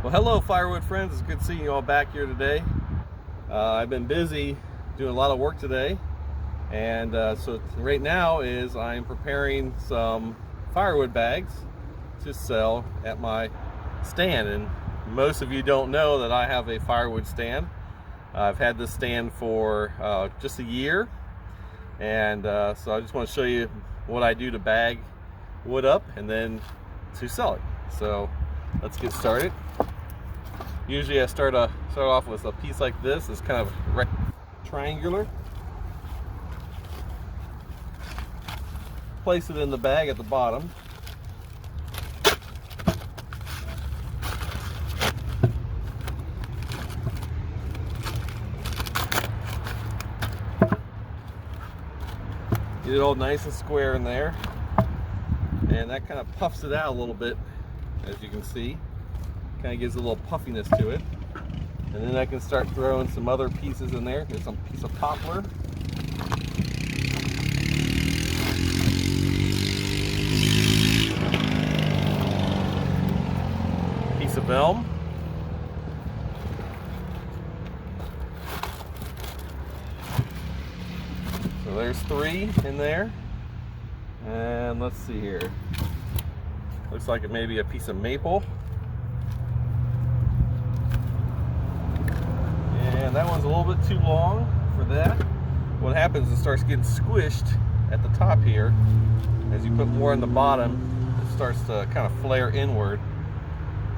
Well, hello firewood friends, it's good seeing you all back here today. I've been busy doing a lot of work today, and so right now I'm preparing some firewood bags to sell at my stand. And most of you don't know that I have a firewood stand. I've had this stand for just a year, and so I just want to show you what I do to bag wood up and then to sell it. So let's get started. Usually I start off with a piece like this. It's kind of triangular. Place it in the bag at the bottom. Get it all nice and square in there, and that kind of puffs it out a little bit, as you can see. Kind of gives a little puffiness to it. And then I can start throwing some other pieces in there. Here's some piece of poplar. Piece of elm. So there's 3 in there. And let's see here. Looks like it may be a piece of maple. And that one's a little bit too long for that. What happens is it starts getting squished at the top here. As you put more in the bottom, it starts to kind of flare inward.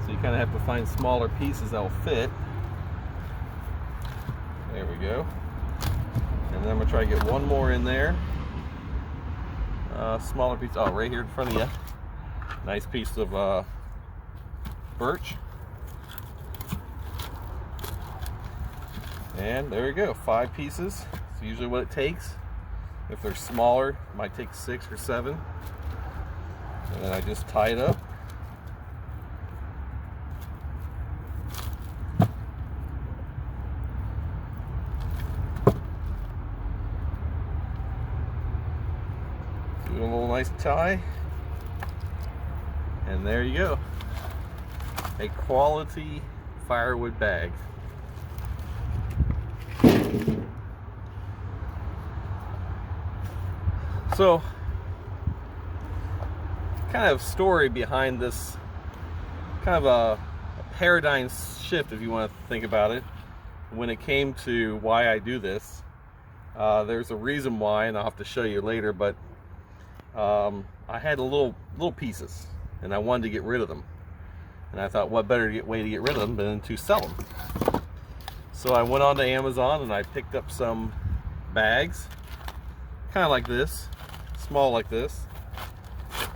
So you kind of have to find smaller pieces that will fit. There we go. And then I'm gonna try to get one more in there. Smaller piece, oh, right here in front of you. Nice piece of birch. And there you go, 5 pieces. It's usually what it takes. If they're smaller, it might take 6 or 7. And then I just tie it up. Do a little nice tie. And there you go. A quality firewood bag. So, kind of story behind this, kind of a paradigm shift, if you want to think about it, when it came to why I do this. There's a reason why, and I'll have to show you later, but I had little pieces, and I wanted to get rid of them. And I thought, what better way to get rid of them than to sell them? So I went on to Amazon and I picked up some bags, kind of like this, small like this,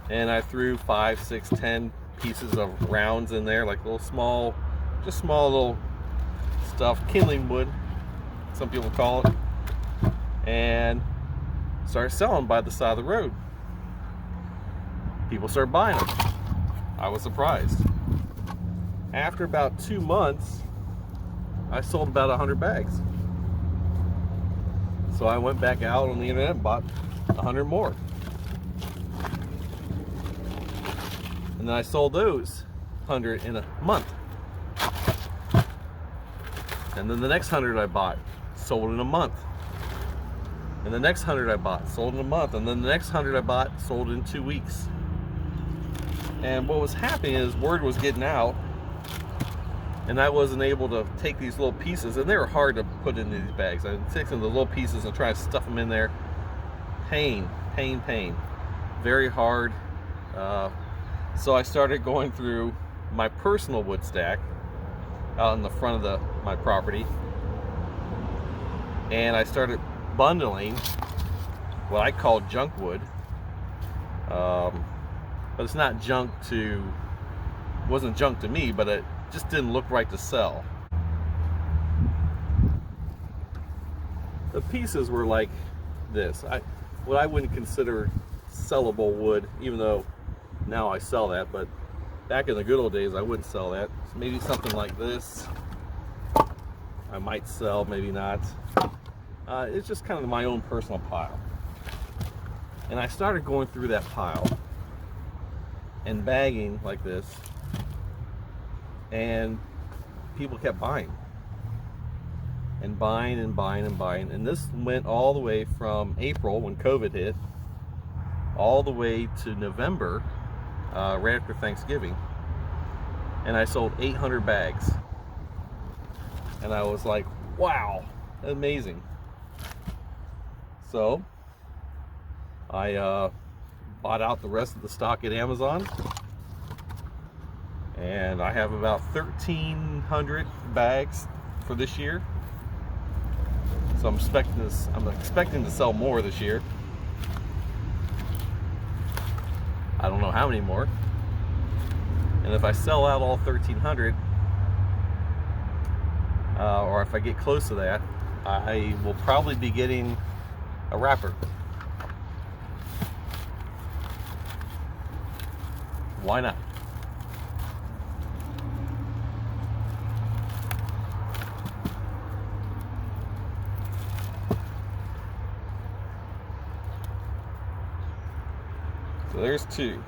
and I threw 5, 6, 10 pieces of rounds in there, like little small, just small little stuff, kindling wood, some people call it, and started selling by the side of the road. People started buying them. I was surprised. After about 2 months, I sold about 100 bags. So I went back out on the internet and bought 100 more. And then I sold those 100 in a month. And then the next 100 I bought, sold in a month. And the next 100 I bought, sold in a month. And then the next 100 I bought, sold in 2 weeks. And what was happening is word was getting out, and I wasn't able to take these little pieces, and they were hard to put into these bags. I take some of the little pieces and try to stuff them in there. Pain. Very hard. So I started going through my personal wood stack out in the front of my property, and I started bundling what I call junk wood. But it's not junk wasn't junk to me, but it just didn't look right to sell. The pieces were like this. What I wouldn't consider sellable wood, even though now I sell that, but back in the good old days I wouldn't sell that. So maybe something like this I might sell, maybe not. It's just kind of my own personal pile. And I started going through that pile and bagging like this, and people kept buying and buying and buying and buying. And this went all the way from April, when COVID hit, all the way to November, right after Thanksgiving. And I sold 800 bags. And I was like, wow, amazing. So I bought out the rest of the stock at Amazon, and I have about 1,300 bags for this year. So I'm expecting to sell more this year. I don't know how many more. And if I sell out all 1,300, or if I get close to that, I will probably be getting a wrapper. Why not? So there's two.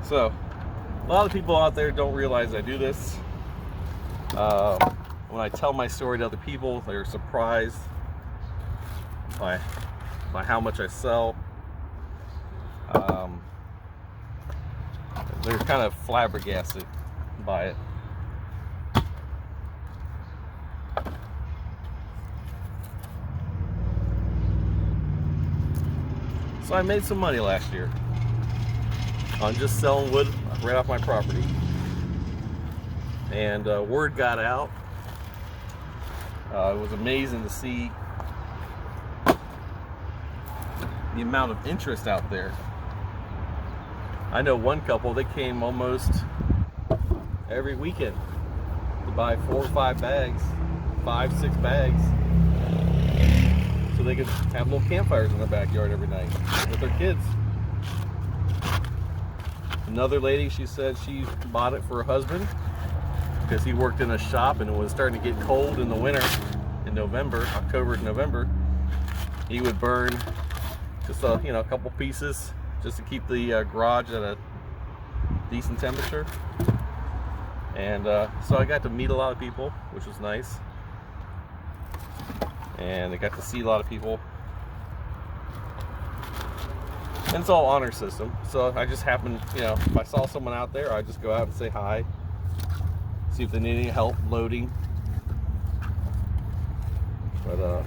So a lot of people out there don't realize I do this. When I tell my story to other people, they're surprised by how much I sell. They're kind of flabbergasted by it. So I made some money last year on just selling wood right off my property. And word got out. It was amazing to see the amount of interest out there. I know one couple, they came almost every weekend to buy 4 or 5 bags, 5, 6 bags, so they could have little campfires in their backyard every night with their kids. Another lady, she said she bought it for her husband because he worked in a shop and it was starting to get cold in the winter, in November, October to November. He would burn just a couple pieces just to keep the garage at a decent temperature. And so I got to meet a lot of people, which was nice. And I got to see a lot of people. And it's all honor system. So I just happened, if I saw someone out there, I'd just go out and say hi. See if they need any help loading. But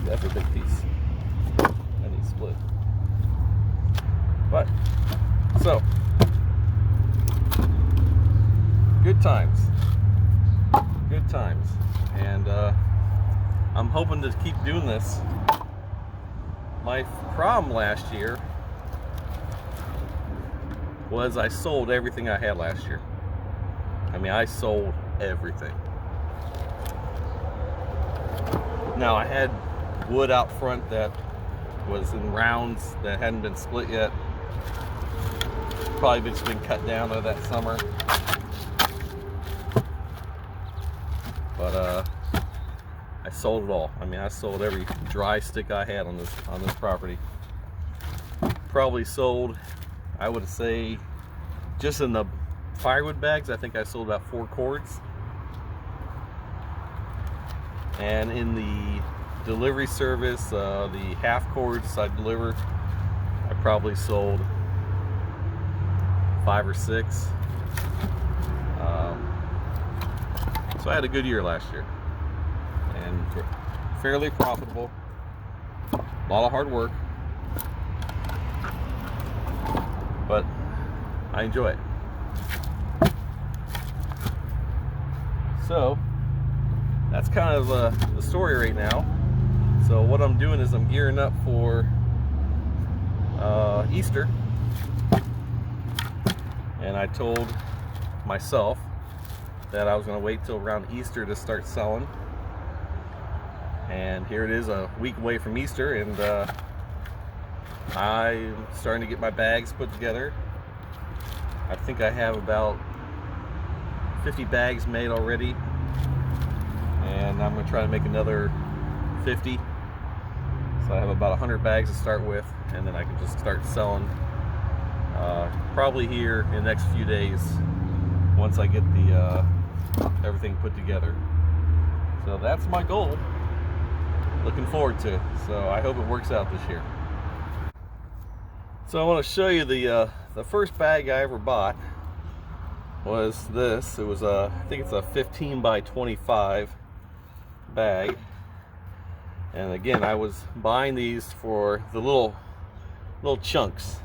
that's a big piece. I need split. But so good times. Good times. And I'm hoping to keep doing this. My problem last year was I sold everything I had last year. I mean, I sold everything. Now, I had wood out front that was in rounds that hadn't been split yet. Probably just been cut down over that summer. But I sold it all. I mean, I sold every dry stick I had on this property. Probably sold, I would say, just in the firewood bags, I think I sold about 4 cords. And in the delivery service, the half cords I deliver, I probably sold 5 or 6. So I had a good year last year, and fairly profitable. A lot of hard work, but I enjoy it. So that's kind of the story right now. So what I'm doing is I'm gearing up for Easter, and I told myself that I was going to wait till around Easter to start selling. And here it is, a week away from Easter, and I'm starting to get my bags put together. I think I have about 50 bags made already, and I'm going to try to make another 50. So I have about 100 bags to start with, and then I can just start selling probably here in the next few days once I get the everything put together. So that's my goal. Looking forward to it. So I hope it works out this year. So I want to show you the first bag I ever bought was this. It was I think it's a 15 by 25 bag. And again, I was buying these for the little chunks.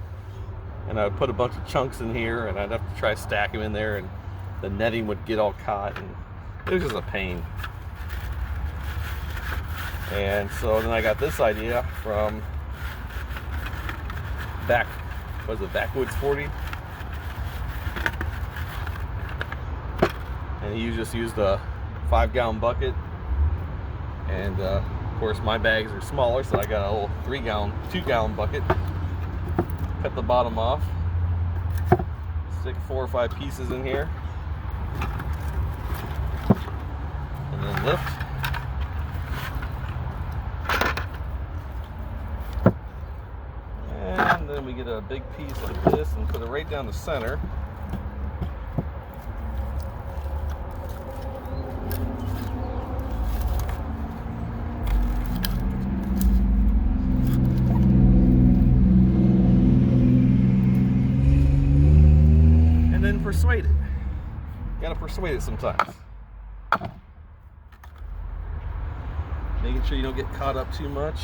And I would put a bunch of chunks in here, and I'd have to try to stack them in there, and the netting would get all caught, and it was just a pain. And so then I got this idea from Backwoods 40, and you just used a 5-gallon bucket, and of course my bags are smaller, so I got a little 2-gallon bucket. Cut the bottom off, stick 4 or 5 pieces in here, and then lift. And then we get a big piece like this and put it right down the center. And then persuade it. Gotta persuade it sometimes. Making sure you don't get caught up too much.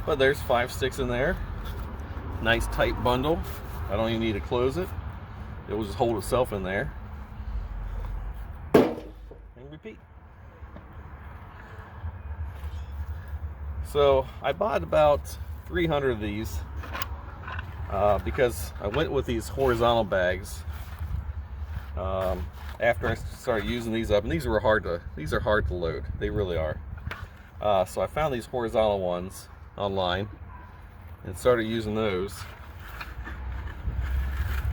But there's 5 sticks in there. Nice tight bundle. I don't even need to close it. It will just hold itself in there. And repeat. So I bought about 300 of these because I went with these horizontal bags after I started using these up, and these are hard to load. They really are. So I found these horizontal ones online and started using those,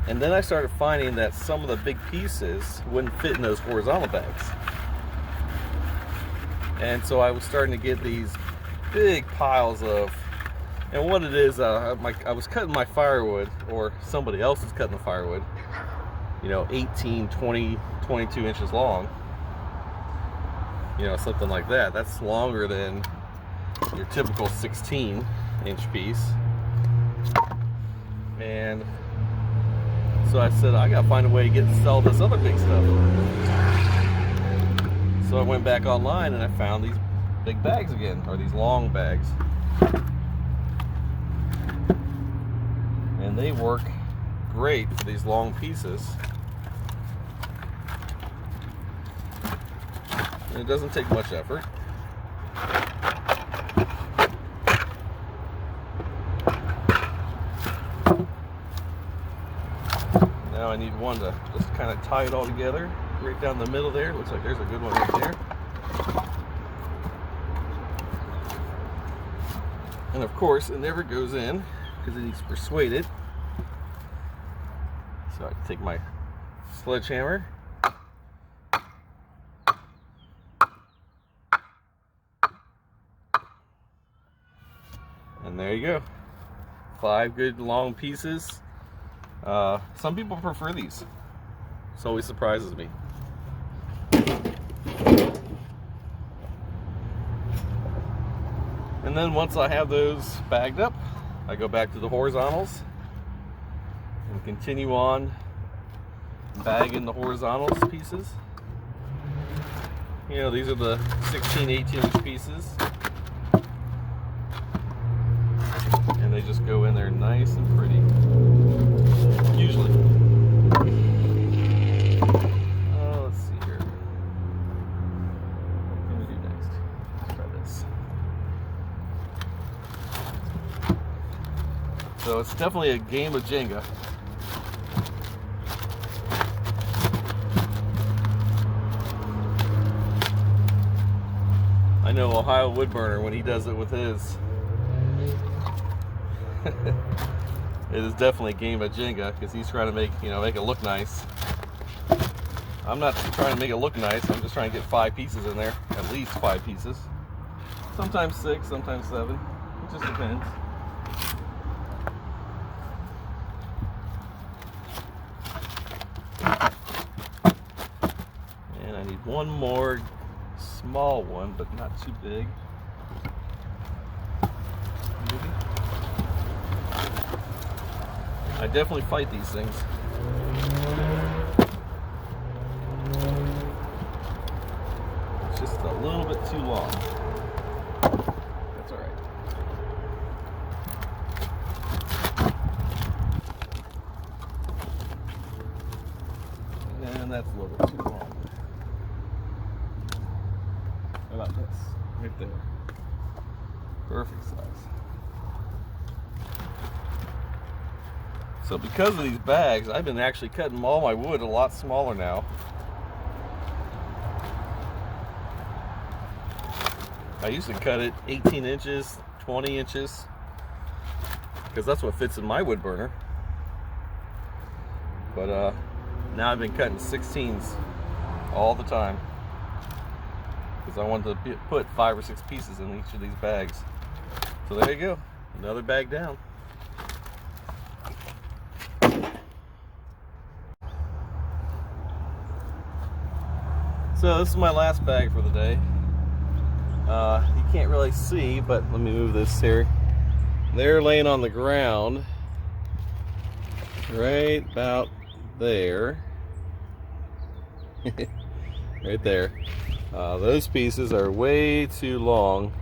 and then I started finding that some of the big pieces wouldn't fit in those horizontal bags, and so I was starting to get these big piles of, and what it is, I was cutting my firewood, or somebody else was cutting the firewood, 18, 20, 22 inches long, something like that. That's longer than your typical 16-inch piece. And so I said, I gotta find a way to sell this other big stuff. So I went back online and I found these big bags again, or these long bags. And they work great for these long pieces. And it doesn't take much effort. Now I need one to just kind of tie it all together right down the middle there. Looks like there's a good one right there. And of course it never goes in because it needs persuaded. So I can take my sledgehammer and there you go. 5 good long pieces. Some people prefer these. This always surprises me. And then once I have those bagged up, I go back to the horizontals and continue on bagging the horizontals pieces. These are the 16, 18-inch pieces. And they just go in there nice and pretty. Usually. Let's see here. What can we do next? Let's try this. So it's definitely a game of Jenga. I know Ohio Woodburner when he does it with his. it is definitely a game of Jenga, because he's trying to make it look nice. I'm not trying to make it look nice. I'm just trying to get 5 pieces in there, at least 5 pieces. Sometimes 6, sometimes 7. It just depends. And I need one more small one, but not too big. I definitely fight these things. It's just a little bit too long. That's all right. And that's a little bit too long. How about this? Right there. Perfect size. So because of these bags, I've been actually cutting all my wood a lot smaller now. I used to cut it 18 inches, 20 inches, because that's what fits in my wood burner. But now I've been cutting 16s all the time, because I wanted to put 5 or 6 pieces in each of these bags. So there you go, another bag down. So this is my last bag for the day. You can't really see, but let me move this here. They're laying on the ground, right about there. Right there. Those pieces are way too long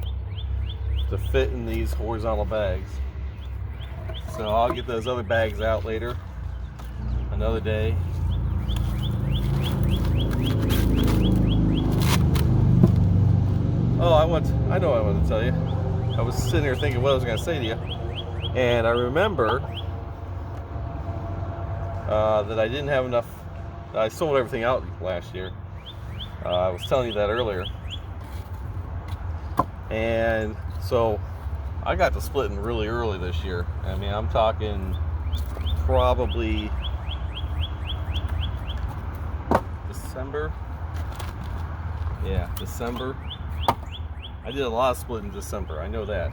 to fit in these horizontal bags. So I'll get those other bags out later, another day. Oh, I know what I wanted to tell you. I was sitting here thinking what I was going to say to you, and I remember that I didn't have enough. I sold everything out last year. I was telling you that earlier, and so I got to splitting really early this year. I mean, I'm talking probably December. Yeah, December. I did a lot of split in December, I know that.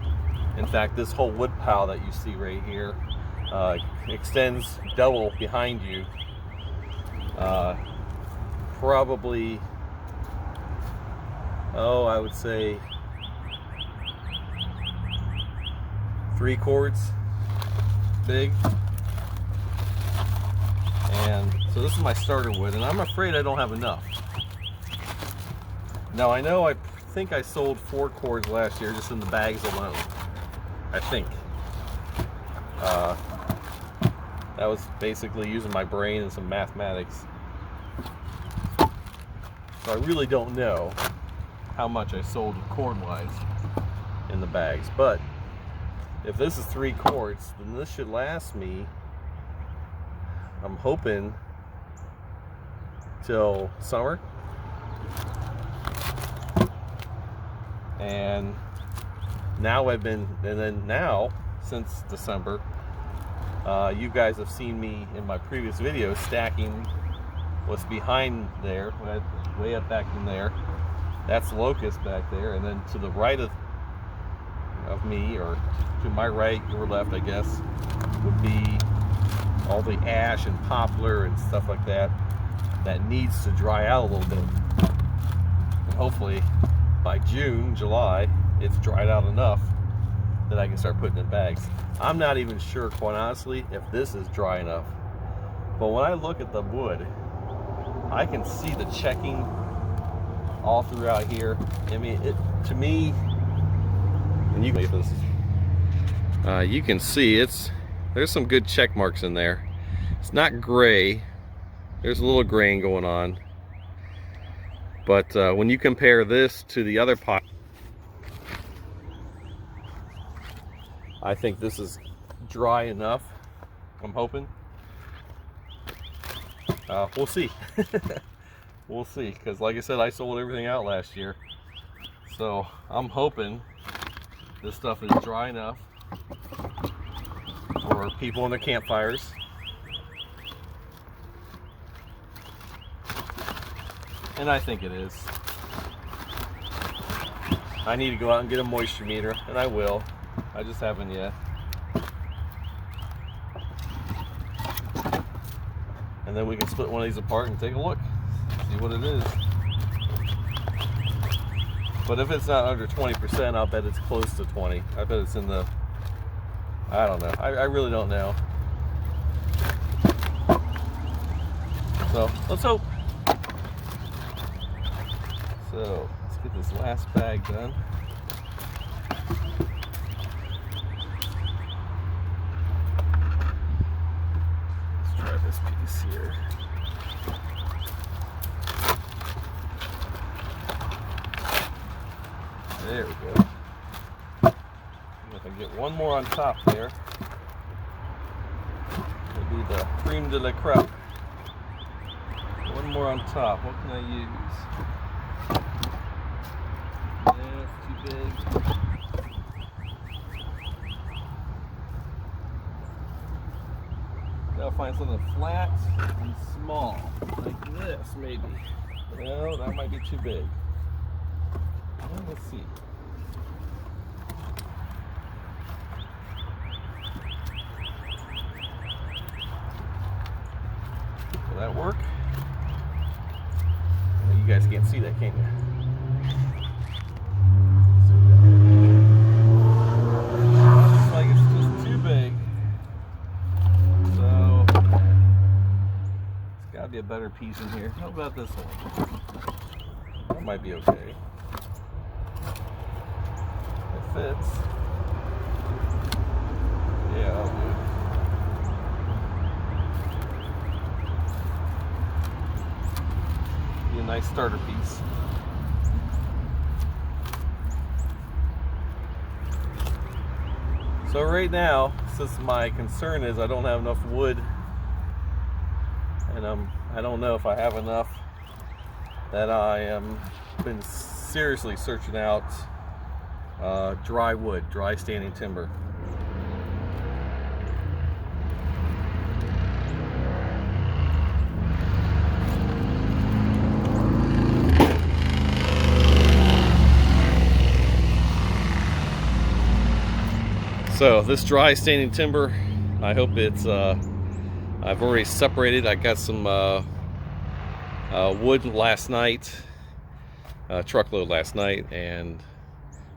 In fact, this whole wood pile that you see right here extends double behind you. Probably, I would say 3 cords big. And so this is my starter wood, and I'm afraid I don't have enough. Now I know I think I sold 4 cords last year just in the bags alone. I think. That was basically using my brain and some mathematics. So I really don't know how much I sold cord-wise in the bags. But if this is 3 cords, then this should last me, I'm hoping, till summer. And now since December, you guys have seen me in my previous video stacking what's behind there, way up back in there. That's locust back there, and then to the right of me, or to my right, your left, I guess, would be all the ash and poplar and stuff like that needs to dry out a little bit. And hopefully by June, July, it's dried out enough that I can start putting in bags. I'm not even sure, quite honestly, if this is dry enough. But when I look at the wood, I can see the checking all throughout here. I mean, to me, and you can see there's some good check marks in there. It's not gray. There's a little grain going on. But when you compare this to the other pot, I think this is dry enough. I'm hoping. We'll see. We'll see, because like I said, I sold everything out last year. So I'm hoping this stuff is dry enough for people and their campfires. And I think it is. I need to go out and get a moisture meter, and I will. I just haven't yet. And then we can split one of these apart and take a look, see what it is. But if it's not under 20%, I'll bet it's close to 20. I bet it's in the, I don't know. I really don't know. So let's hope. So let's get this last bag done. Let's try this piece here. There we go. If I get one more on top there, it'll be the cream de la crop. One more on top. What can I use? Too big. Gotta find something flat and small, like this maybe. No, that might be too big. Well, let's see. Will that work? Well, you guys can't see that, can you? Be a better piece in here. How about this one? That might be okay. It fits. Yeah, that'll do. Be a nice starter piece. So right now, since my concern is I don't have enough wood, and I don't know if I have enough, that I am been seriously searching out dry wood, dry standing timber. So this dry standing timber, I hope it's I've already separated. I got some wood last night, truckload last night, and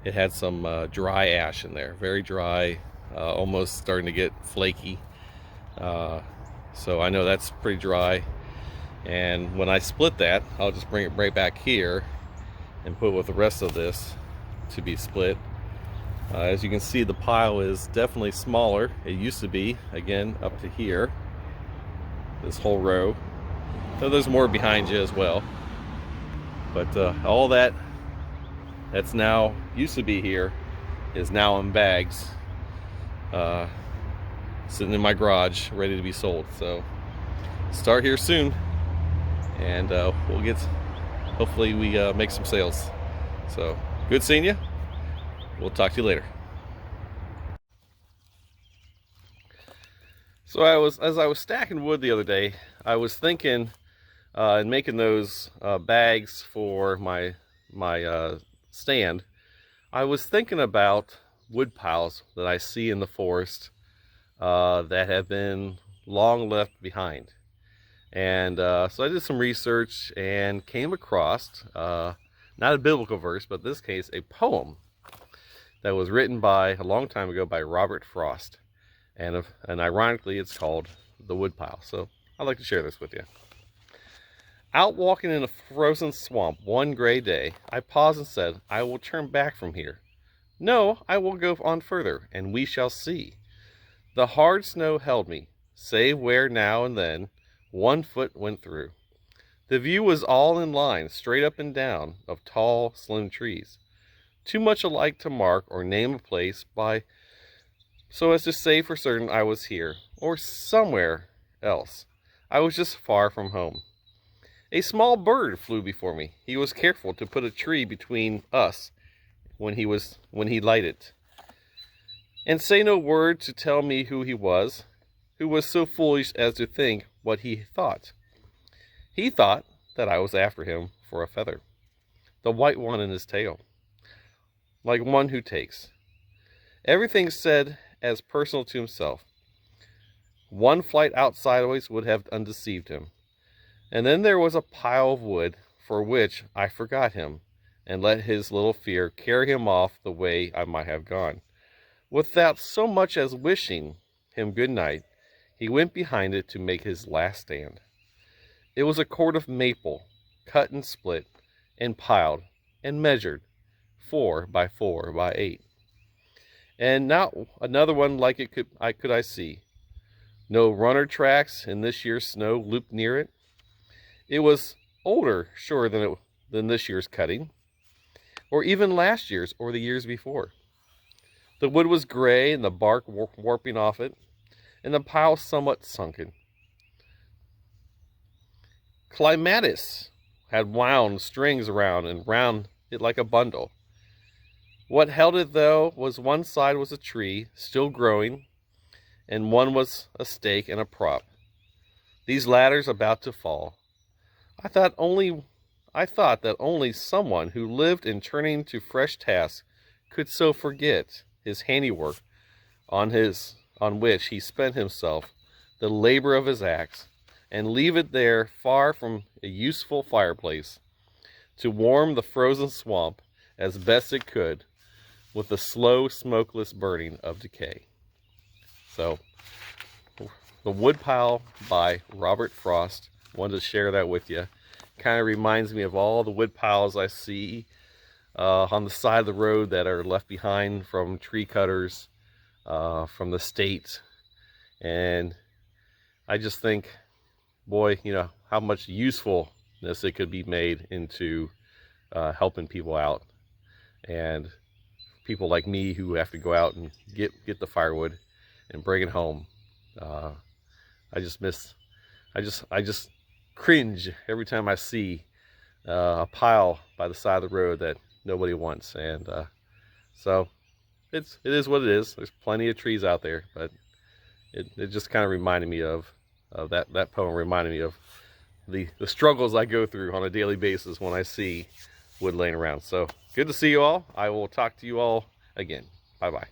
it had some dry ash in there, very dry, almost starting to get flaky. So I know that's pretty dry, and when I split that, I'll just bring it right back here and put with the rest of this to be split. As you can see, the pile is definitely smaller. It used to be, again, up to here, this whole row. So there's more behind you as well. But all that's now used to be here is now in bags, sitting in my garage, ready to be sold. So start here soon, and we'll get, hopefully we make some sales. So good seeing you. We'll talk to you later. So as I was stacking wood the other day, I was thinking and making those bags for my stand. I was thinking about wood piles that I see in the forest that have been long left behind. And so I did some research and came across, not a biblical verse, but in this case, a poem that was written a long time ago by Robert Frost. And ironically, it's called The Woodpile. So I'd like to share this with you. Out walking in a frozen swamp one gray day, I paused and said, I will turn back from here. No, I will go on further, and we shall see. The hard snow held me, save where now and then 1 foot went through. The view was all in line, straight up and down, of tall, slim trees, too much alike to mark or name a place by, so as to say for certain I was here, or somewhere else. I was just far from home. A small bird flew before me. He was careful to put a tree between us when he lighted, and say no word to tell me who he was. who was so foolish as to think what he thought. He thought that I was after him for a feather, the white one in his tail, like one who takes. Everything said as personal to himself. One flight out sideways would have undeceived him. And then there was a pile of wood for which I forgot him, and let his little fear carry him off the way I might have gone. Without so much as wishing him good night, he went behind it to make his last stand. It was a cord of maple, cut and split, and piled, and measured, 4 by 4 by 8. And not another one like it could I see. No runner tracks in this year's snow looped near it. It was older, sure, than this year's cutting, or even last year's or the years before. The wood was gray and the bark warping off it, and the pile somewhat sunken. Clematis had wound strings around and round it like a bundle. What held it, though, was one side was a tree, still growing, and one was a stake and a prop. These ladders about to fall. I thought that only someone who lived in turning to fresh tasks could so forget his handiwork on which he spent himself, the labor of his axe, and leave it there far from a useful fireplace, to warm the frozen swamp as best it could with the slow, smokeless burning of decay. So, The Woodpile by Robert Frost. Wanted to share that with you. Kind of reminds me of all the wood piles I see on the side of the road that are left behind from tree cutters from the state. And I just think, boy, you know, how much usefulness it could be made into helping people out. And people like me who have to go out and get the firewood and bring it home. I just cringe every time I see a pile by the side of the road that nobody wants. And so it is what it is. There's plenty of trees out there, but it just kind of reminded me of that poem reminded me of the struggles I go through on a daily basis when I see wood laying around. So good to see you all. I will talk to you all again. Bye bye.